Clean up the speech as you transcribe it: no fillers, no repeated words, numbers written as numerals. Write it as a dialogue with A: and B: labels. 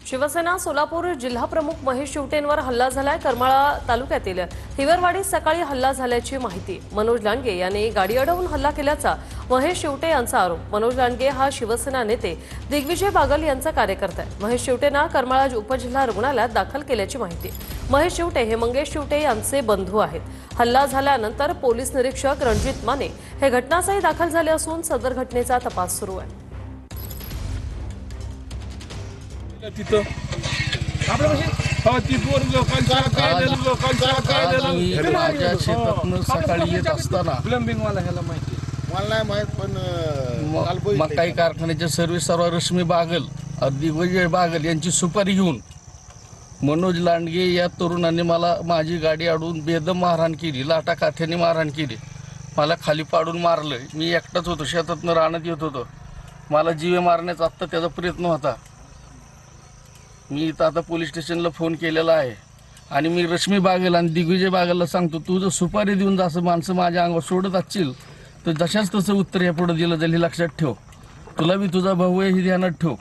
A: शिवसेना सोलापूर जिल्हाप्रमुख महेश शिवटेंवर हल्ला झालाय। करमाळा तालुक्यातील हिवरवाडीत सकाळी हल्ला झाल्याची माहिती। मनोज लांडगे यांनी गाडी अडवून हल्ला केल्याचा महेश शिवटे यांचा आरोप। मनोज लांडगे हा शिवसेना नेते दिग्विजय बागल यांचा कार्यकर्ता आहे। महेश शिवटेंना करमाळा उपजिल्हा रुग्णालयात दाखल केल्याची माहिती। महेश शिवटे हे मंगेश शिवटे यांचे बंधू आहेत। हल्ला झाल्यानंतर पोलीस निरीक्षक रणजित माने हे घटनास्थळी दाखल झाले असून सदर घटनेचा तपास सुरू आहे।
B: माझ्या शेतातून सकाळी येत असताना
C: प्लंबिंगवाला ह्याला माहिती
D: मला नाही माहित, पण
B: मकाई कारखान्याचे सर्व्हिस सर्व रश्मी बागल दिग्विजय बागल यांची सुपारी घेऊन मनोज लांडगे या तरुणाने मला माझी गाडी अडवून बेदम मारहाण केली। लाटा काथ्याने मारहाण केली। मला खाली पाडून मारलं। मी एकटाच होतो, शेतातून रानात येत होतो। मला जीवे मारण्याचा आत्ता त्याचा प्रयत्न होता। मी इथं आता पोलीस स्टेशनला फोन केलेला आहे आणि मी रश्मी बागल आणि दिग्विजय बागलला सांगतो, तू जर सुपारी देऊन जसं माणसं माझ्या अंगावर सोडत असशील तर जशाच तसं उत्तर या पुढे दिलं जाईल हे लक्षात ठेव। तुला बी तुझा भाऊ आहे हे ध्यानात ठेव।